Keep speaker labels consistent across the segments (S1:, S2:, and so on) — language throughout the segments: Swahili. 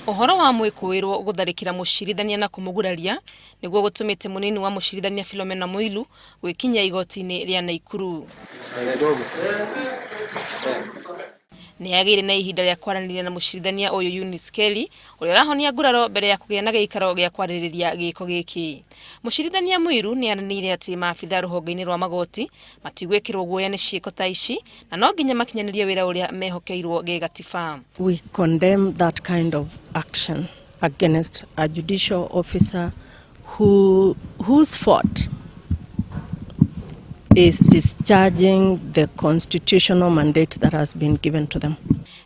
S1: Uhoro wa mwikuirwo gutharikira mucirithania na kumaguraria niguo gutumite munini wa mucirithania Philomena Muilu gwikinya igoti-ini ria Nakuru. Ni agire na ihinda ria kwaranĩria na mucirithania uyu Eunice Kelly uria rahonia nguraro mbere ya kugĩa na gĩikaro gĩa kwarĩrĩria gĩko gĩkĩ. Mucirithania Muilu ni aranĩire ati maabithaa ruhonge-ini rwa magoti matigwĩkĩrwo guoya nĩ ciĩko ta ici na no nginya makinyanĩrie wĩra ũrĩa mehokeirwo gĩgatiba.
S2: We condemn that kind of action against a judicial officer whose fault is discharging the constitutional mandate that has been given to them.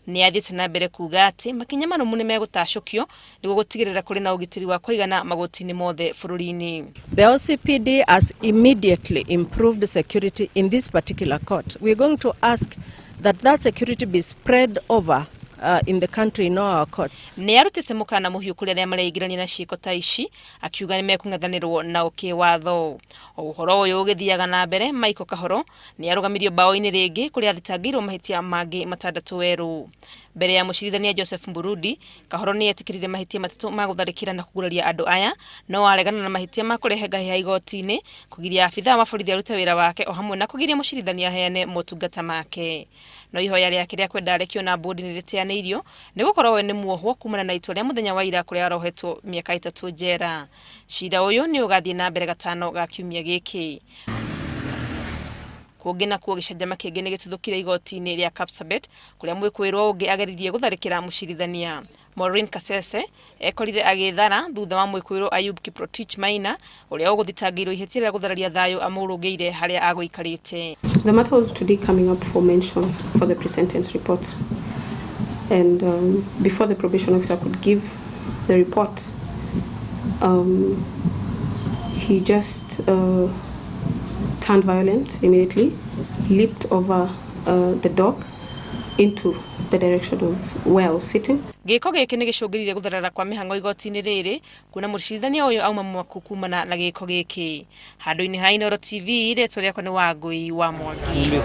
S1: Ni athĩte na mbere kuga ati makinya marumu nĩ megũtacũkio nĩguo gũtigĩrĩra kũrĩ na ugitiri wa kũigana magooti-ini moothe bururi-ini.
S2: The OCPD has immediately improved security in this particular court. We are going to ask that security be spread over in the country in all our courts.
S1: Ni arutĩte mũkana mũhiũ kũrĩ arĩa mareigĩrania na ciĩko ta ici akiuga nĩ mekung'ethanĩrwo na ũkĩwatho. Uhoro ũyũ ũgĩthiaga na mbere Michael Kahoro ni arũgamirio bao-inĩ rĩngĩ kũrĩa athitangĩirwo mahĩtia mangĩ matandatũ werũ. Mbere ya mucirithania Joseph Bururi, Kahoro ni etĩkĩrire mahĩtia matatũ ma gũtharĩkĩra na kuguraria andũ aya no aregana na mahĩtia ma kũrehe ngahĩha igoti-ini, kũgiria abithaa wa borithi arute wĩra wake o hamwe na kũgiria mucirithania aheane motungata make. No ihoya rĩake rĩa kwenda arekio na bodi nĩ rĩteanĩirio nĩ gũkorwo we nĩ muohwo kumana na itua rĩa mũthenya wa ira kũrĩa arohetwo mĩaka 3 njera. Cira ũyũ nĩ ũgathiĩ na mbere gatano ga kiumia gĩkĩ. Kũngĩ na kuo gĩcanjama kĩngĩ nĩ gĩtuthũkire igoti-ini rĩa Kapsabet kũrĩa mwikuirwo ũngĩ ageririe gũtharĩkĩra mucirithania. Maureen Kasese ekorire agĩthara thutha wa mwikuirwo Ayub Kiprotich Maina ũrĩa ũgũthitangĩirwo ihĩtia rĩa gũthararia thayũ amũrũngĩire harĩa agũikarĩte.
S3: The matter was today coming up for mention for the pre-sentence report, and before the probation officer could give the report, he just turned violent immediately, leaped over the dog into the direction of where I was sitting.
S1: Gĩko gĩkĩ nĩ gĩcũngĩrĩirie gũtharara kwa mĩhang'o igoti-ini rĩrĩ kuna mũcirithania ũyũ auma mwaku kumana na gĩko gĩkĩ. Handũ-inĩ ha Uhoro TV rĩtwa rĩakwa nĩ Wangui wa Mwangi.